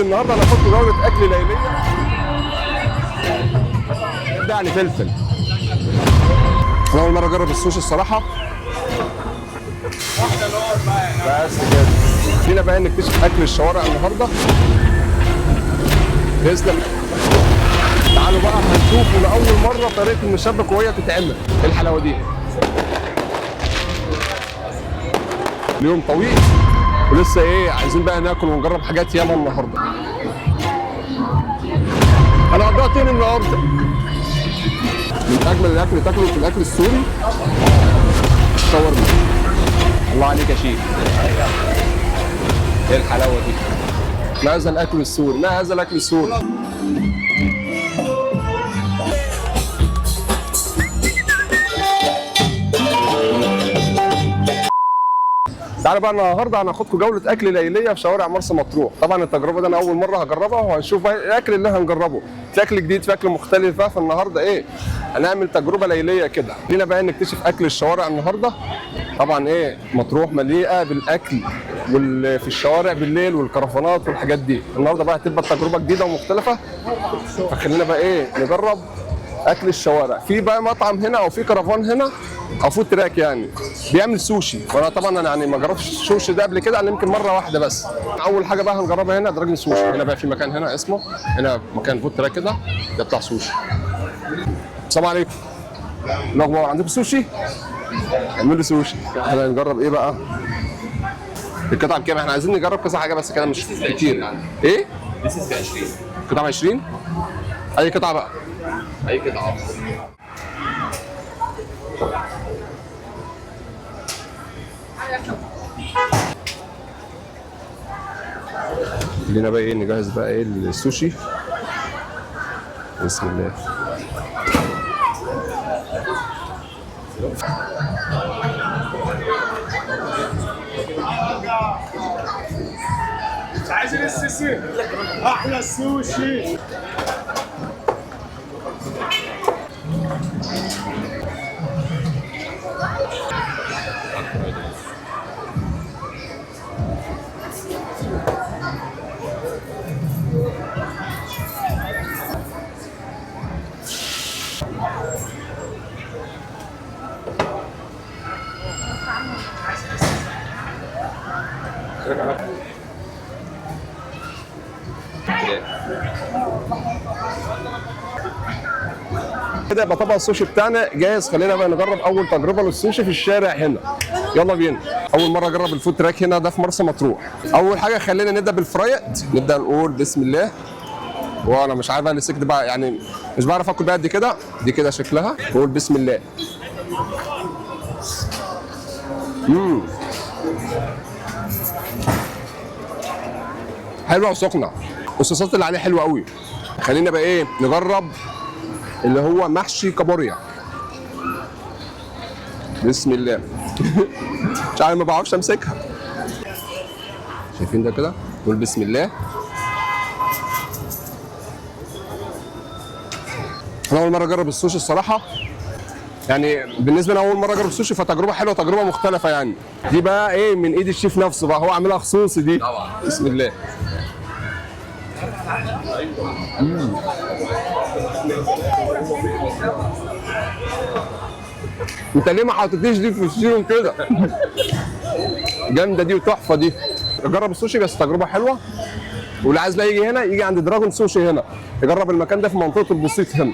النهارده هناخد جوله اكل ليليه. ده يعني فلفل. انا اول مره اجرب السوشي الصراحه. بس كده فينا بقى نكتشف اكل الشوارع النهارده باذن الله. تعالوا بقى هنشوفوا لاول مره طريقه المشبك وهي تتعمل. ايه الحلاوه دي؟ اليوم طويل ولسه عايزين بقى ناكل ونجرب حاجات ياما النهارده. انا قضيت يوم النهارده. من اجمل الاكل اللي تاكله في الاكل السوري الشاورما. الله عليك يا شيخ. ايه الحلاوه دي؟ ما هذا الاكل السوري، ما هذا الاكل السوري. تعالوا بقى النهارده هناخدكم جوله اكل ليليه في شوارع مرسى مطروح. طبعا التجربه دي انا اول مره هجربها وهنشوف بقى الاكل اللي هنجربه. في اكل جديد، في اكل مختلف. فالنهارده هنعمل تجربه ليليه كده. لينا بقى نكتشف اكل الشوارع النهارده. طبعا مطروح مليئه بالاكل في الشوارع بالليل والكرفانات والحاجات دي. النهارده بقى هتبقى تجربه جديده ومختلفه. فخلينا بقى نجرب اكل الشوارع. في بقى مطعم هنا او في كرفان هنا او فود تراك بيعمل سوشي. وانا طبعا انا ما جربتش السوشي ده قبل كده، انا يمكن مره واحده بس. اول حاجه بقى هنجربها هنا دراجن سوشي. هنا بقى في مكان هنا اسمه مكان فود تراك كده، ده بتاع سوشي. السلام عليكم. الاخبار عندكم سوشي؟ اعملوا سوشي. احنا هنجرب ايه بقى؟ القطعه بكام؟ احنا عايزين نجرب كذا حاجه بس كده مش كتير. ايه؟ This is 20. قطعه 20؟ اي قطعه بقى؟ اي قطعه. خلينا بقى نجهز بقى السوشي. بسم الله. عايزين السوشي احلى السوشي. كده يبقى طبق السوشي بتاعنا جاهز. خلينا بقى نجرب اول تجربه للسوشي في الشارع هنا. يلا بينا. اول مره اجرب الفود تراك هنا ده في مرسى مطروح. اول حاجه خلينا نبدا بالفرايد. نبدا نقول بسم الله. وانا مش عارف السك ده بقى مش بعرف اكل بقى قد كده. دي كده شكلها. نقول بسم الله. حلوه وسخنه والصوصات اللي عليه حلوه قوي. خلينا بقى نجرب اللي هو محشي كابوريا. بسم الله. مش عارف، ما بعرفش امسكها. شايفين ده كده؟ نقول بسم الله. انا اول مره اجرب السوشي الصراحه. بالنسبه لي اول مره اجرب السوشي فتجربه حلوه، تجربه مختلفه دي بقى من ايد الشيف نفسه بقى، هو عاملها خصوصي دي. طبعا. بسم الله. انت ليه ما حطيتيش دي في وشيهم كده؟ جامده دي وتحفه دي. جرب السوشي بس تجربه حلوه. واللي عايز بقى يجي هنا يجي عند دراجون سوشي هنا. يجرب المكان ده في منطقه البسيط هنا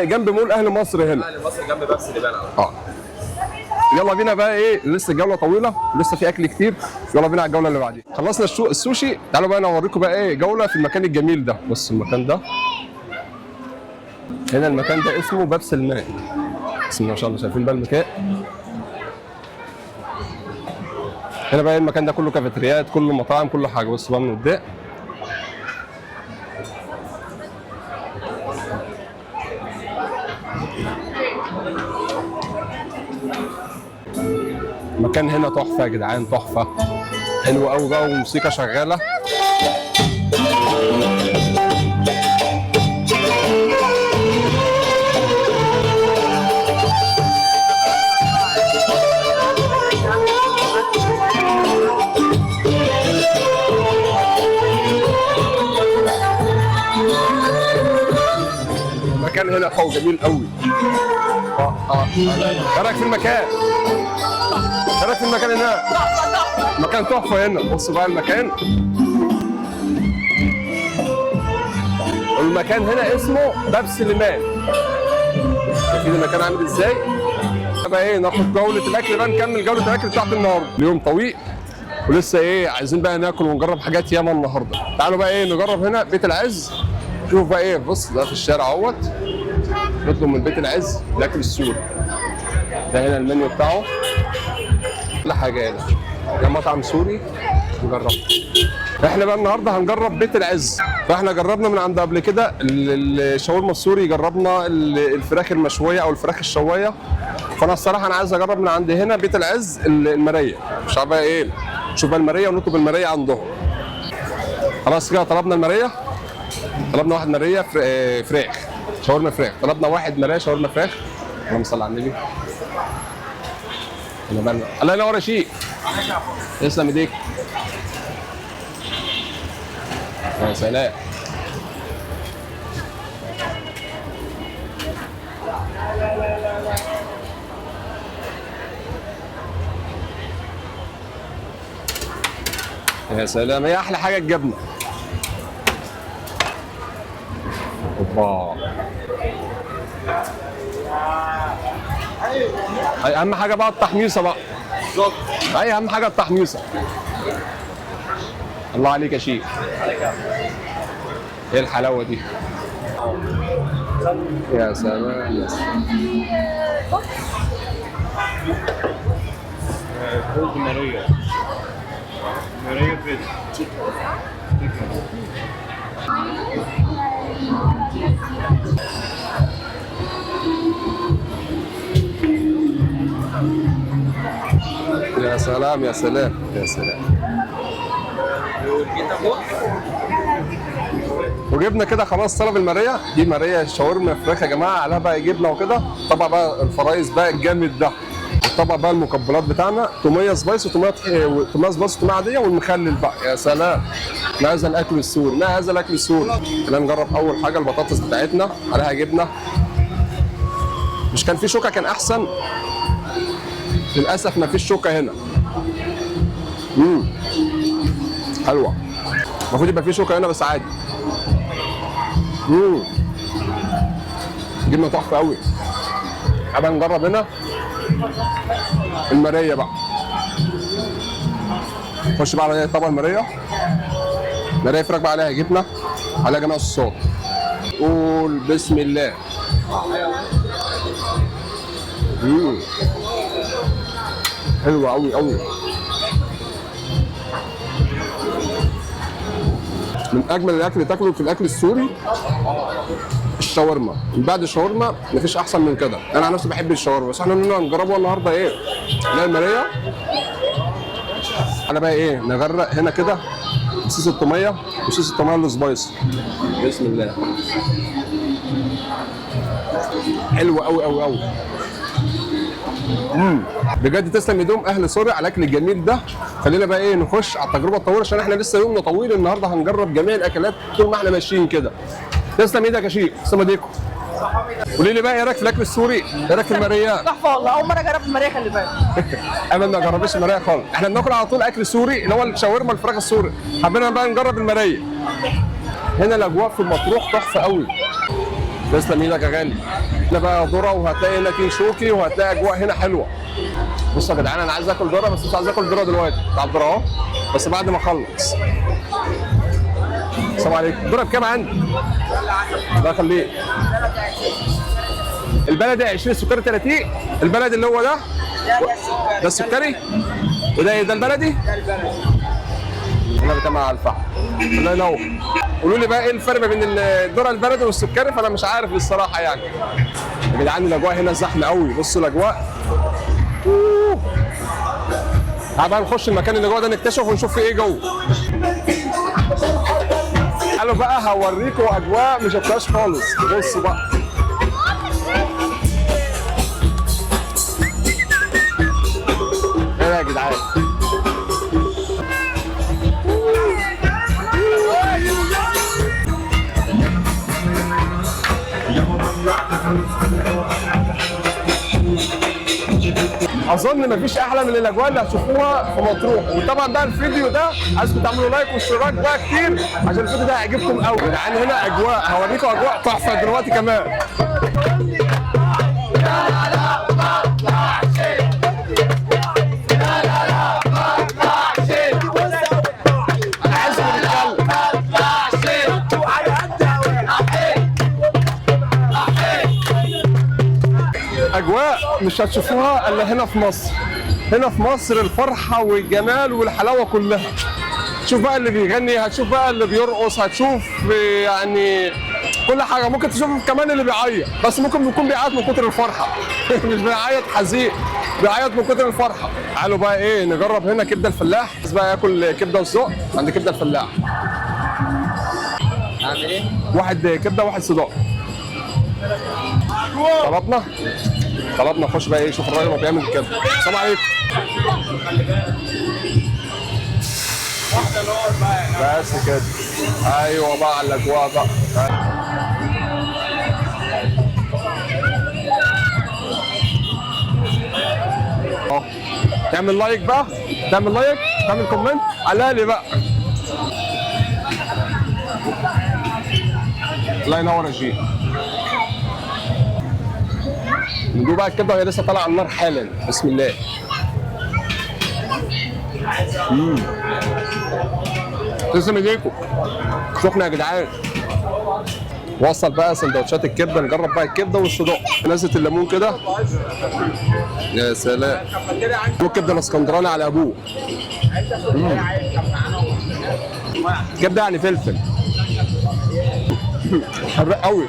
جنب مول اهل مصر هنا. اهل مصر جنب باب سليمان. يلا بينا بقى لسه الجوله طويله ولسه في اكل كتير. يلا بينا على الجوله اللي بعديها. خلصنا السوشي. تعالوا بقى انا اوريكم بقى جوله في المكان الجميل ده. بص المكان ده هنا. المكان ده اسمه باب سلمان. بسم الله ما شاء الله. شايفين بقى المكان هنا بقى. المكان ده كله كافيتريات، كله مطاعم، كله حاجه. بص بقى من قدام. المكان هنا تحفه يا جدعان، تحفه. حلو قوي بقى وموسيقى شغاله. المكان هنا قوي جميل قوي. ايه رايك في المكان؟ ايه رايك في المكان هنا؟ مكان تحفه هنا. بصوا بقى المكان. المكان هنا اسمه باب سليمان. شايفين المكان عامل ازاي؟ بقى ايه ناخد جوله الاكل بقى، نكمل جوله الاكل بتاعت النهارده. اليوم طويل ولسه ايه عايزين بقى ناكل ونجرب حاجات ياما النهارده. تعالوا بقى ايه نجرب هنا بيت العز. شوف بقى ايه، بص ده في الشارع اهوت، نطلب من بيت العز الاكل السوري. ده هنا المنيو بتاعه كل حاجه هنا. ده مطعم سوري نجربه. احنا بقى النهارده هنجرب بيت العز. فاحنا جربنا من عند قبل كده الشاورما السوري، جربنا الفراخ المشويه او الفراخ الشوايه. فانا الصراحه انا عايز اجرب من عند هنا بيت العز الماريه. مش عارف بقى ايه، نشوف بقى الماريه ونطلب الماريه عندهم. خلاص كده طلبنا الماريه، طلبنا واحد ماريه فراخ شاورما فراخ، طلبنا واحد ماريه شاورما فراخ. اللهم صل على النبي. الله ينور يا شيخ. تسلم ايديك. يا سلام. يا سلام، هي احلى حاجه الجبنه. اوبا. اهم حاجه بقى التحميصه بقى. بالظبط. اي اهم حاجه التحميصه. الله عليك يا شيخ. ايه الحلاوه دي؟ يا سلام يا سلام. جولد ماريا. ماريا فيت. يا سلام يا سلام يا سلام. وجبنا كده خلاص طلب الماريه. دي ماريه شاورما فراخ يا جماعه، عليها بقى جبنه وكده. طبعا بقى الفرايز بقى الجامد ده. والطبق بقى المقبلات بتاعنا توميه سبايس وتوميه سبايس وتوميه عاديه والمخلل بقى. يا سلام. ما هذا الاكل السوري، ما هذا الاكل السوري. خلينا نجرب اول حاجه البطاطس بتاعتنا عليها جبنه. مش كان في شوكه كان احسن؟ للاسف ما فيش شوكه هنا. حلوه. المفروض يبقى في شوكه هنا بس عادي. جبنه تحفه قوي. تعالى نجرب هنا الماريه بقى. نخش بقى على طبق الماريه. ماريه فراخ بقى عليها جبنه، عليها جميع الصوصات. قول بسم الله. حلوه قوي قوي. من اجمل الاكل اللي تاكله في الاكل السوري الشاورما. من بعد الشاورما مفيش احسن من كده. انا عن نفسي بحب الشاورما، بس احنا هنجربه النهارده ايه؟ لا الماريه. انا بقى ايه نغرق هنا كده بصوص الطوميه وصوص الطوميه السبايسي. بسم الله. حلوه قوي قوي قوي. بجد تسلم ايدهم اهل سوريا على الاكل الجميل ده. خلينا بقى ايه نخش على التجربه الطويله عشان احنا لسه يومنا طويل. النهارده هنجرب جميع الاكلات طول ما احنا ماشيين كده. تسلم ايدك يا شيخ. تسلم ايديكم. قولي لي بقى ايه رايك في الاكل السوري؟ ايه رايك في الماريه؟ تحفه والله، اول مره اجرب الماريه خلي بالك. انا ما جربتش الماريه خالص. احنا بناكل على طول اكل سوري اللي هو الشاورما الفراخ السوري. حبينا بقى نجرب الماريه. هنا الاجواء في المطروح تحفه قوي. تسلم ايدك يا غالي. هنا بقى ذره وهتلاقي هنا كين شوكي وهتلاقي اجواء هنا حلوه. بصوا يا جدعان انا عايز اكل ذره بس مش عايز اكل ذره دلوقتي. بتاع الذره اهو بس بعد ما اخلص. السلام عليكم. الذره بكام عندي؟ الله يخليك. البلدي 20 السكري 30. البلدي اللي هو ده؟ ده السكري؟ وده ايه ده البلدي؟ ده البلدي. انا بتابع على الفحم. الله ينور. قولوا لي بقى ايه الفرق ما بين الذره البلدي والسكري؟ فانا مش عارف الصراحه يعني. يا جدعان الاجواء هنا زحمه قوي. بصوا الاجواء. تعالوا بقى نخش المكان اللي جوه ده نكتشف ونشوف فيه ايه جوه. تعالوا بقى هوريكم اجواء مش هتلاقوهاش خالص. بصوا بقى. ايه يا جدعان؟ اظن مفيش احلى من الاجواء اللي هتشوفوها في مطروح. وطبعا بقى الفيديو ده عايزكم تعملوا لايك واشتراك بقى كتير عشان الفيديو ده هيعجبكم قوي. يعني هنا اجواء، هوريكم اجواء تحفه دلوقتي كمان. اجواء مش هتشوفوها الا هنا في مصر. هنا في مصر الفرحه والجمال والحلاوه كلها. تشوف بقى اللي بيغني، هتشوف بقى اللي بيرقص، هتشوف يعني كل حاجه. ممكن تشوف كمان اللي بيعيط، بس ممكن يكون بيعيط من كتر الفرحه مش بيعيط حزين، بيعيط من كتر الفرحه. تعالوا بقى ايه نجرب هنا كبده الفلاح. بس بقى ياكل كبده والصدق عند كبده الفلاح. اعمل ايه؟ واحد كبده واحد صدق. طلبنا نخش بقى ايه، شوف الراجل وهو بيعمل كده. السلام عليكم. بس كده. ايوه بقى على الاجواء بقى. تعمل لايك بقى، تعمل لايك، تعمل كومنت على لي بقى. الله ينور يا شيخ. ندوق بقى الكبده وهي لسه طالعه على النار حالا. بسم الله. تسلم ايديكم. سخنه يا جدعان. وصل بقى سندوتشات الكبده. نجرب بقى الكبده والصدق. نزلة الليمون كده. يا سلام. الكبده الاسكندراني على ابوه. كبده يعني فلفل. حراق قوي.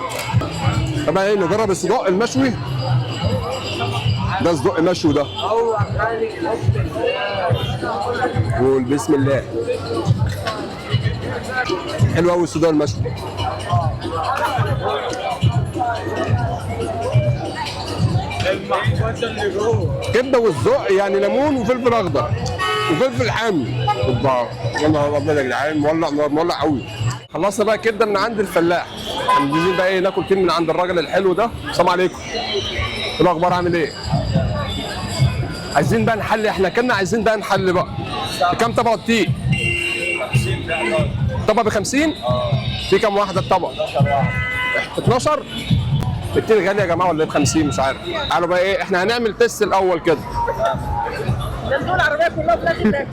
طبعا ايه نجرب الصدق المشوي. ده صدق مشوي ده. قول بسم الله. حلو قوي الصدق المشوي. كبده والذوق يعني ليمون وفلفل اخضر وفلفل حامي. يا نهار ابيض يا جدعان، مولع قوي. خلصنا بقى كبده من عند الفلاح. عايزين بقى ايه ناكل تين من عند الراجل الحلو ده. السلام عليكم. ايه الاخبار، عامل ايه؟ عايزين بقى نحل. احنا كنا عايزين بقى نحل بقى. بكام طبق التين؟ 50. طبق ب 50؟ في كام واحده الطبق؟ 12. التين غالي يا جماعه ولا ايه ب 50 مش عارف. تعالوا بقى ايه احنا هنعمل تيست الاول كده. دول العربيه كلها في الاخر.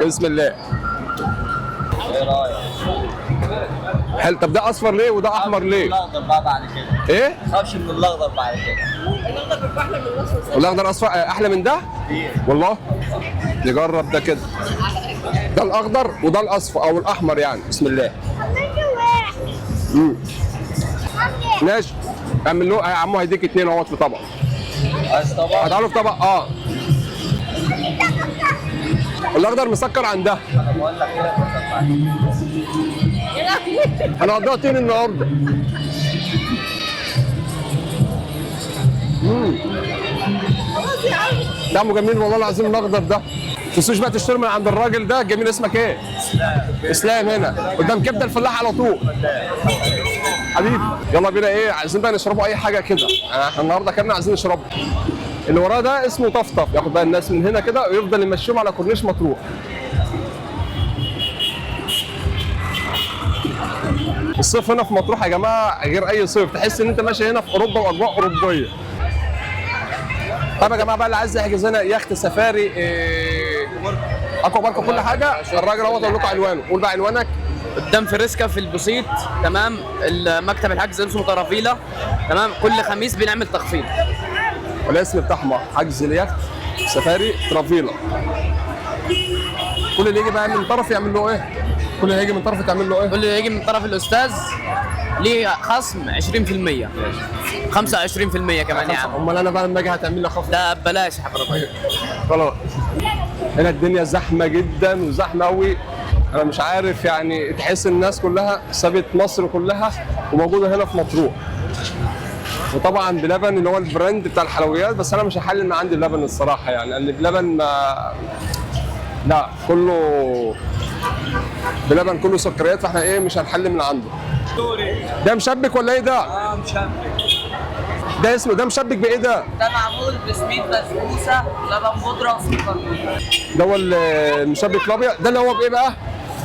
بسم الله. ايه رايك؟ حلو. طب ده اصفر ليه وده احمر ليه؟ الاخضر بقى بعد كده. ايه؟ ما تخافش من الاخضر بعد كده. الاخضر بيبقى احلى من الاصفر. والاخضر اصفر احلى من ده؟ والله. نجرب ده كده. ده الاخضر وده الاصفر او الاحمر يعني. بسم الله. ماشي. اعمل له يا عمو هيديك 2 اهوت في طبق. عايز طبق؟ هتعمله في طبق الاخضر مسكر عن ده. انا بقول لك كده انا هقضيها تين النهارده. خلاص يا عم. طعمه جميل والله العظيم الاخضر ده. ما تنسوش بقى تشتروا من عند الراجل ده جميل. اسمك ايه؟ اسلام. هنا قدام كبده الفلاح على طول. حبيبي يلا بينا ايه عايزين بقى نشربوا اي حاجه كده. احنا النهارده كنا عايزين نشربه. اللي وراه ده اسمه طفطف. ياخد بقى الناس من هنا كده ويفضل يمشيهم على كورنيش مطروح. الصيف هنا في مطروح يا جماعه غير اي صيف. تحس ان انت ماشي هنا في اوروبا واجواء اوروبيه. طب يا جماعه بقى اللي عايز يحجز هنا يخت سفاري اكوا بارك كل حاجه. الراجل اهو اقول لكم عنوانه. قول بقى عنوانك. قدام فريسكا في البسيط. تمام. المكتب الحجز اسمه طرافيلا. تمام. كل خميس بنعمل تخفيض. والاسم بتاعهم حجز اليخت سفاري طرافيلا. كل اللي يجي بقى من طرف يعمل له ايه؟ كل اللي يجي من طرف تعمل له ايه؟ كل اللي يجي من طرف الاستاذ ليه خصم 20%. 25% كمان يا عم. امال انا بقى لما اجي هتعمل لي خفض؟ ده ببلاش يا حضرتك. خلاص. هنا الدنيا زحمه جدا وزحمه قوي. انا مش عارف يعني تحس الناس كلها سابت مصر كلها وموجوده هنا في مطروح. وطبعا بلبن اللي هو البراند بتاع الحلويات. بس انا مش هحل من عندي بلبن الصراحه يعني. لان بلبن ما لا كله بلبن كله سكريات. فاحنا ايه مش هنحل من عنده. ده مشبك ولا ايه ده؟ مشبك. ده اسمه ده مشبك بايه ده؟ ده معمول بسميد بسبوسه لبن بودره وسكر. ده هو المشبك الابيض ده اللي هو بايه بقى؟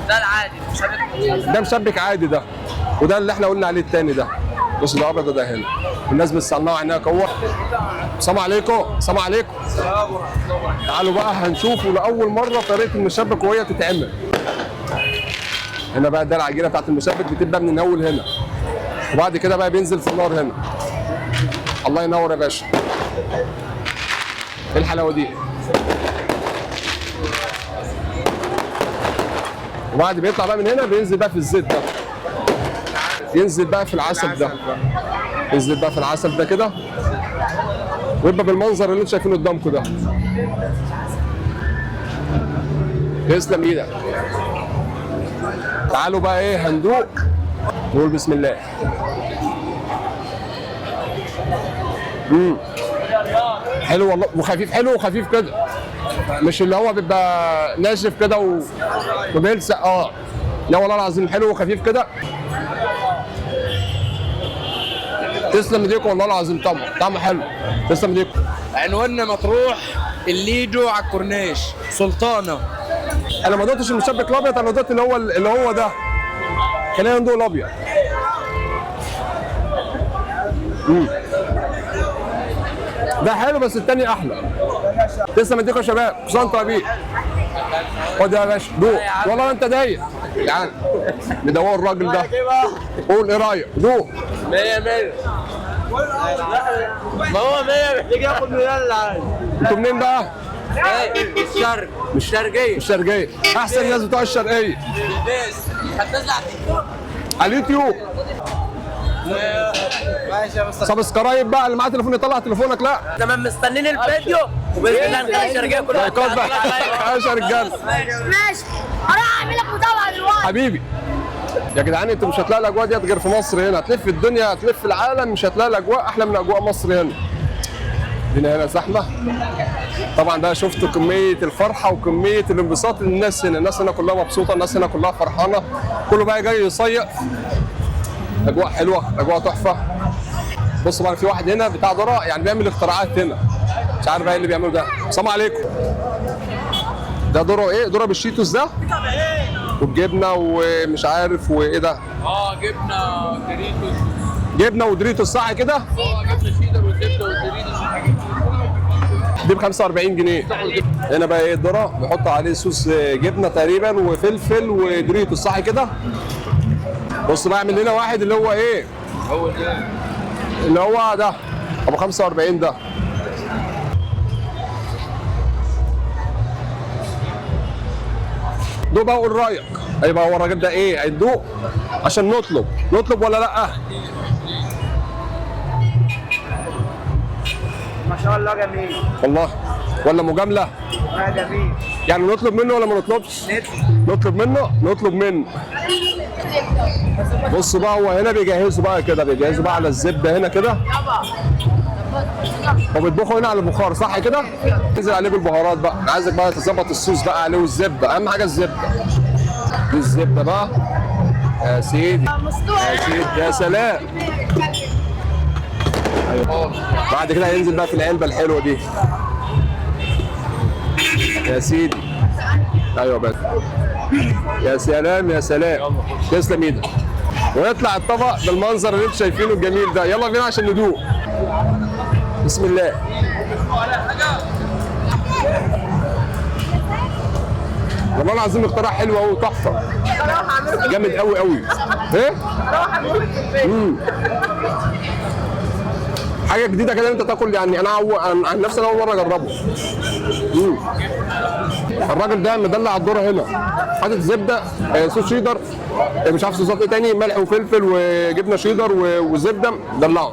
ده العادي مش هبقى. ده مشبك عادي ده، وده اللي احنا قلنا عليه التاني ده. بص ده ابيض وده هنا. الناس بتصنعه هناك اهو. السلام عليكم، السلام عليكم. تعالوا بقى هنشوفوا لاول مره طريقه المشبك وهي تتعمل. هنا بقى ده العجينه بتاعت المشبك بتبدا من اول هنا، وبعد كده بقى بينزل في النار هنا. الله ينور يا باشا. ايه الحلاوه دي؟ وبعد بيطلع بقى من هنا بينزل بقى في الزيت ده، ينزل بقى في العسل ده، ينزل بقى في العسل ده كده، ويبقى بالمنظر اللي انتوا شايفينه قدامكم ده. يسلم ايدك. تعالوا بقى ايه هندوق، نقول بسم الله. حلو والله، وخفيف، حلو وخفيف كده، مش اللي هو بيبقى ناشف كده وبيلسق. لا والله العظيم حلو وخفيف كده. تسلم ايديكم والله العظيم، طعمه حلو. تسلم ايديكم. عنواننا مطروح، الليجو على الكورنيش، سلطانه. انا ما دقتش المشبك الابيض، انا دقت اللي هو ده. خلينا ندوق الابيض. ده حلو بس التاني احلى. تسلم ايديكم يا شباب، كل طيبين. خد يا باشا دوق، والله انت دايق يعني. ندوق الراجل ده. قول ايه رايك؟ دوق. 100 100. ما هو 100 محتاج ياخد من اللي عايز. انتوا منين بقى؟ الشرق مش شرقيه. الشرقيه. احسن ناس بتوع الشرقيه. البيس هتنزل على التيك توك. على اليوتيوب. ماشي يا مستر. سبسكرايب بقى، اللي معاه تليفون يطلع تليفونك. لا تمام مستنيين الفيديو وباذن الله نخلي الشرقيه كلها لايكات بقى. ماشي يا رجاله. ماشي هروح اعمل لك متابعه دلوقتي. حبيبي يا جدعان، انتوا مش هتلاقي الاجواء ديت غير في مصر هنا. هتلف الدنيا، هتلف العالم، مش هتلاقي الاجواء احلى من اجواء مصر هنا. الدنيا هنا زحمه طبعا. بقى شفت كميه الفرحه وكميه الانبساط. الناس هنا كلها مبسوطه، الناس هنا كلها فرحانه، كله بقى جاي يصيف. اجواء حلوه، اجواء تحفه. بصوا بقى في واحد هنا بتاع ذره، يعني بيعمل اختراعات هنا، مش عارف بقى ايه اللي بيعمله ده. السلام عليكم. ده ذره ايه؟ ذره بالشيتوس ده والجبنه ومش عارف وايه ده. جبنه دوريتوس. جبنه ودريتوس صح كده؟ جبنه شيدر وزبده ودوريتوس. دي ب 45 جنيه. هنا بقى ايه الذره بيحط عليه صوص جبنه تقريبا وفلفل ودوريتوس صح كده؟ بص بقى اعمل هنا واحد اللي هو ايه؟ اللي هو ده ابو 45 ده. دوق بقى وقول رايك. هيبقى هو الراجل ده ايه؟ هيدوق عشان نطلب ولا لا؟ ما شاء الله جميل. والله ولا مجامله؟ جميل. يعني نطلب منه ولا ما نطلبش؟ نطلب منه. بصوا بقى هو هنا بيجهزوا بقى كده، بيجهزوا بقى على الزبده هنا كده. وبيطبخوا هنا على البخار صح كده؟ تنزل عليه بالبهارات بقى. انا عايزك بقى تظبط الصوص بقى عليه والزبده، اهم حاجه الزبده. دي الزبده بقى يا سيدي، يا سيدي يا سلام. أيوة. بعد كده هينزل بقى في العلبه الحلوه دي يا سيدي. ايوه بس يا سلام يا سلام. تسلم ايدك. ويطلع الطبق بالمنظر اللي انتم شايفينه الجميل ده. يلا بينا عشان ندوق. بسم الله. والله العظيم اختراع حلو قوي، تحفه، جامد قوي قوي. ايه؟ حاجه جديده كده انت تاكل. يعني انا عن نفسي انا اول مره اجربه. الراجل ده مدلع الذره هنا، حاطط زبده صوص شيدر، مش عارف صوصات ايه تاني، ملح وفلفل وجبنه شيدر وزبده، دلعه.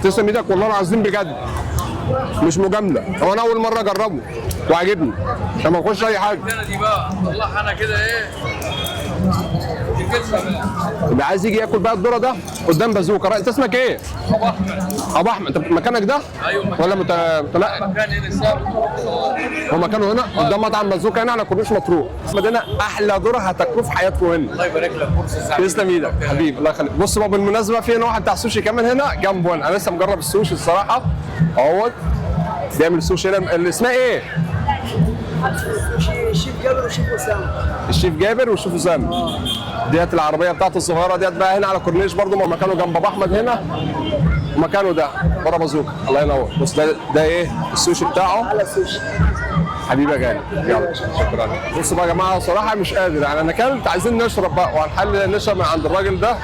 تسلم ايدك والله العظيم بجد، مش مجامله. هو انا اول مره اجربه وعجبني، لما نخش اي حاجه. دي بقى طلعها انا كده ايه؟ اللي عايز يجي ياكل بقى الذره ده قدام بازوكا. انت اسمك ايه؟ ابو احمد. انت مكانك ده؟ ايوه ولا متنقل؟ مكان هنا الساعه. هو مكانه هنا قدام مطعم بازوكا هنا على كورنيش مطروح. هنا احلى ذره هتاكلوه في حياتكم هنا. الله يبارك لك، فرصه سعيده. تسلم ايدك حبيبي، الله يخليك. بص بقى بالمناسبه في هنا واحد بتاع سوشي كمان هنا جنبه. انا لسه مجرب السوشي الصراحه اهوت، بيعمل سوشي هنا. اللي اسمها ايه؟ الشيف جابر والشيف اسامه. الشيف جابر والشيف اسامه. ديت العربيه بتاعته الصغيره ديت بقى هنا على كورنيش برضه، مكانه جنب ابو احمد هنا، مكانه ده ورا بازوكا. الله ينور. بص ده ايه السوشي بتاعه على السوشي حبيبي يا غالي. يلا شكرا. بصوا بقى يا جماعه صراحه مش قادر يعني، انا اكلت عايزين نشرب بقى، وهنحل نشرب من عند الراجل ده.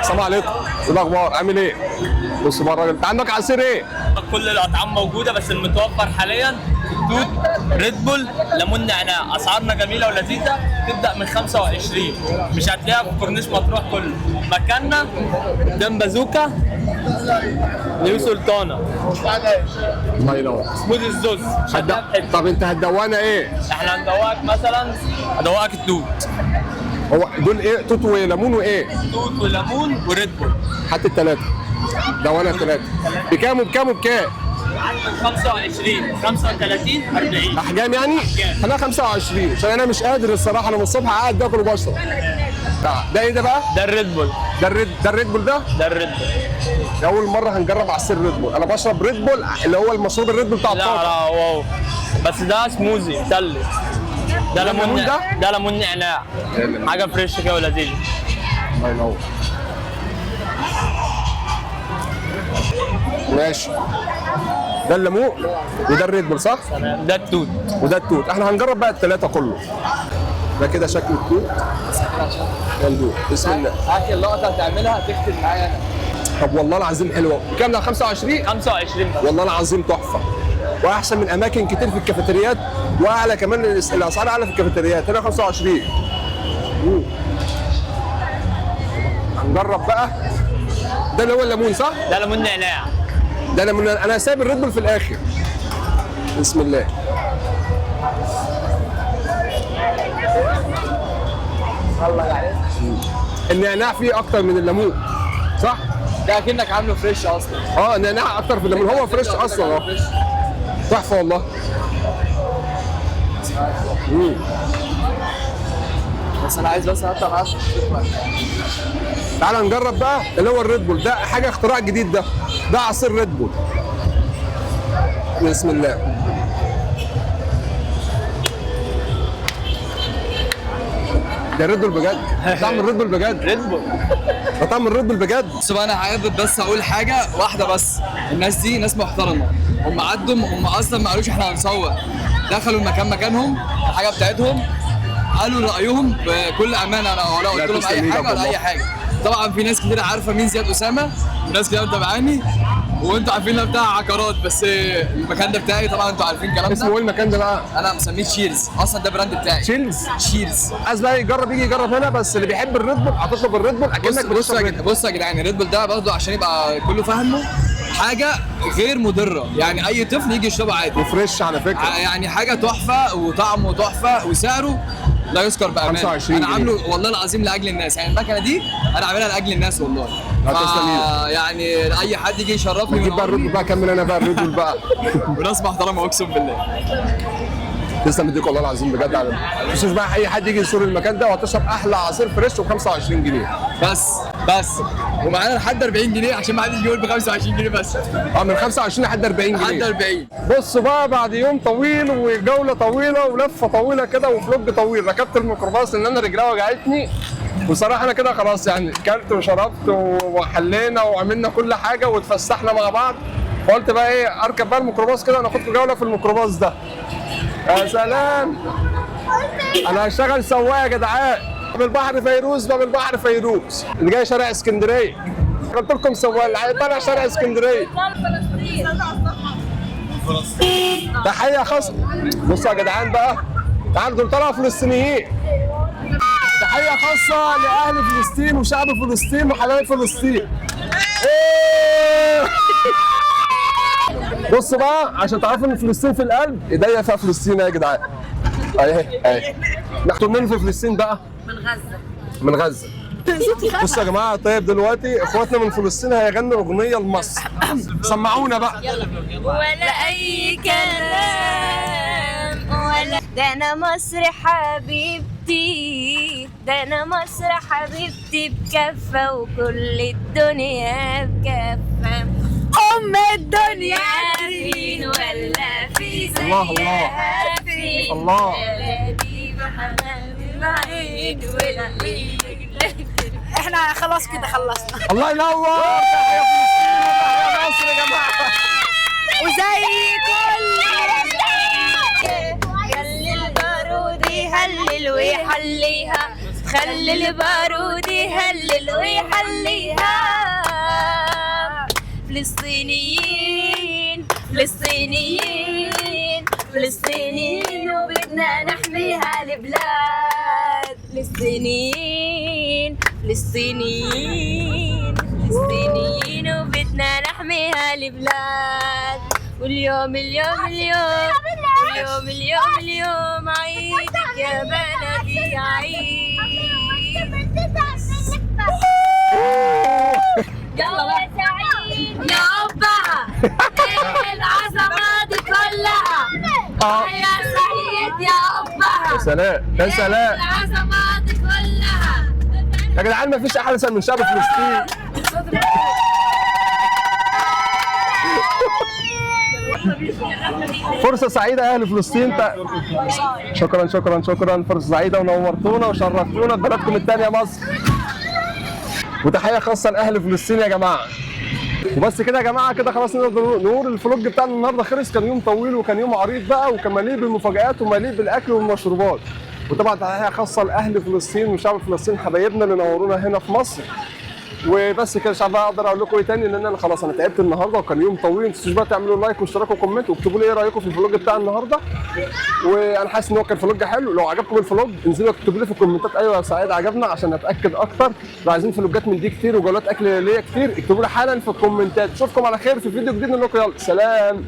السلام عليكم، ايه الاخبار؟ عامل ايه؟ بص بقى الراجل، انت عندك عصير ايه؟ كل الاطعمه موجوده، بس المتوفر حاليا توت، ريد بول، ليمون، نعناع. اسعارنا جميله ولذيذه، تبدا من 25. مش هتلاقيها في كورنيش مطروح كله. مكاننا قدام بازوكا نيو سلطانه. الله ينور. سموذي الزوز. طب انت هتدوقنا ايه؟ احنا هندوقك مثلا، هدوقك التوت. هو دول ايه؟ توت وليمون وايه؟ توت وليمون وريد بول. هات الثلاثه. دوقنا الثلاثه. بكام وبكام وبكام؟ 25 35 40. احجام يعني؟ خليها 25 عشان انا مش قادر الصراحه، انا من الصبح قاعد باكل وبشرب. ده ايه ده بقى؟ ده الريد بول. ده الريد بول ده؟ ده الريد بول. اول مره هنجرب عصير ريد بول. انا بشرب ريد بول اللي هو المشروب الريد بول بتاع لا الطاقه. لا واو، بس ده سموزي مثلج. ده ليمون، ده ليمون نعناع، حاجه فريش كده ولذيذ. الله ينور. ماشي. ده الليمون وده الريد بول صح؟ ده التوت. وده التوت. احنا هنجرب بقى الثلاثه كله. ده كده شكل التوت. ندوق بسم الله. اخر لقطه هتعملها تختم معايا انا. طب والله العظيم حلوه. كام ده؟ 25؟ 25 بس. والله العظيم تحفه، واحسن من اماكن كتير في الكافيتريات، واعلى كمان الاسعار اعلى في الكافيتريات. هنا 25. هنجرب بقى. ده اللي هو الليمون صح؟ ده ليمون نعناع. ده ليمون. انا سايب الريد بول في الاخر. بسم الله. النعناع فيه اكتر من الليمون صح؟ ده اكنك عامله فريش اصلا. النعناع اكتر في الليمون، هو فريش اصلا تحفه والله. بس انا عايز بس اقطع معاه. تعال نجرب بقى اللي هو الريد بول ده، حاجه اختراع جديد. ده عصير ريد بول. بسم الله. ده ريد بول بجد. طعم الريد بول بجد. ريد بول. ده طعم الريد بول بجد. بس بقى انا حابب بس اقول حاجه واحده بس. الناس دي ناس محترمه، هم عدوا، هم اصلا ما قالوش احنا هنصور، دخلوا المكان مكانهم، الحاجه بتاعتهم، قالوا رايهم بكل امانه. انا ولا قلت لهم اي حاجه ولا اي حاجه. طبعا في ناس كتير عارفه مين زياد اسامه، وناس كتير متابعاني، وانتوا عارفين ان بتاع عقارات، بس المكان ده بتاعي طبعا، انتوا عارفين الكلام ده. اسمه ايه المكان ده بقى؟ انا مسميه تشيرز، اصلا ده براند بتاعي. تشيرز. عايز بقى يجرب يجي يجرب هنا، بس اللي بيحب الريد بول هتطلب الريد بول اكنك بص يا جدعان، الريد بول ده برضه عشان يبقى كله فاهمه حاجه غير مضره، يعني اي طفل يجي يشربه عادي. وفريش على فكره. يعني حاجه تحفه وطعمه تحفه وسعره لا يذكر بامانه. 25 انا عامله والله العظيم لاجل الناس، يعني المكنه دي انا عاملها لاجل الناس والله. يعني اي حد يجي يشرفني نجيب بقى الريد بول بقى. كمل انا بقى الريد بول بقى. وناس محترمه اقسم بالله. تسلم ايديك والله العظيم بجد. ما تنسوش بقى اي حد يجي يزور المكان ده وهتشرب احلى عصير فريش ب 25 جنيه بس ومعانا لحد 40 جنيه عشان ما حدش يقول ب 25 جنيه بس. من 25 لحد 40 جنيه. لحد 40. بصوا بقى بعد يوم طويل وجوله طويله ولفه طويله كده وفلوج طويل، ركبت الميكروباص ان انا رجلي وجعتني، وصراحه انا كده خلاص يعني كلت وشربت وحلينا وعملنا كل حاجه واتفسحنا مع بعض، فقلت بقى ايه اركب بقى الميكروباص كده وناخدكم جوله في الميكروباص ده. يا سلام، انا هشتغل سواق يا جدعان. باب البحر فيروز، باب البحر فيروز، اللي جاي شارع اسكندريه. قلت لكم سواق اللي طالع شارع اسكندريه. تحيه خاصه. بصوا يا جدعان بقى، تعالوا دول طلعوا فلسطينيين. تحيه خاصه لاهل فلسطين وشعب فلسطين وحبايب فلسطين. بص بقى عشان تعرفوا ان فلسطين في القلب، ايديا فيها فلسطين يا جدعان. اهي انتوا منين في فلسطين بقى؟ من غزه. من غزه. بصوا يا جماعه، طيب دلوقتي اخواتنا من فلسطين هيغنوا اغنيه لمصر. سمعونا بقى. ولا اي كلام ولا ده انا مصر حبيبتي، ده انا مصر حبيبتي بكفه وكل الدنيا بكفه. ام الدنيا فين ولا في الله زيها فين؟ الله. بلدي بحمام العين والعين. احنا خلاص كده خلصنا. الله ينور. تحية فلسطين وتحية مصر يا جماعه. وزي كل خلي البارود يهلل ويحليها، خلي البارود يهلل ويحليها. فلسطينيين فلسطينيين فلسطينيين وبدنا نحميها البلاد. فلسطينيين فلسطينيين فلسطينيين وبدنا نحميها البلاد. واليوم اليوم اليوم اليوم اليوم اليوم عيدك يا بلدي عيد. يلا سعيد يا أبها العظمات كلها. يا سعيد يا أبها يا سلام يا سلام العظمات كلها. يا جدعان، مفيش احسن من شعب فلسطين. فرصة سعيدة أهل فلسطين. شكرا شكرا شكرا، فرصة سعيدة ونورتونا وشرفتونا ببلدكم الثانية مصر. وتحية خاصة لأهل فلسطين يا جماعة. وبس كده يا جماعة، كده خلاص نقدر نقول الفلوج بتاعنا النهارده خلص. كان يوم طويل وكان يوم عريض بقى، وكان مليء بالمفاجآت ومليء بالأكل والمشروبات. وطبعا تحية خاصة لأهل فلسطين وشعب فلسطين حبايبنا اللي نورونا هنا في مصر. وبس كده مش عارف اقدر اقول لكم ايه تاني، لان انا خلاص انا تعبت النهارده وكان يوم طويل. ما تنسوش بقى تعملوا لايك واشتراك وكومنت واكتبوا لي ايه رايكم في الفلوج بتاع النهارده. وانا حاسس ان هو كان فلوج حلو. لو عجبكم الفلوج انزلوا اكتبوا لي في الكومنتات ايوه يا سعيد عجبنا، عشان اتاكد اكتر. لو عايزين فلوجات من دي كتير وجولات اكل ليا كتير اكتبوا لي حالا في الكومنتات. اشوفكم على خير في فيديو جديد. نقول لكم يلا سلام.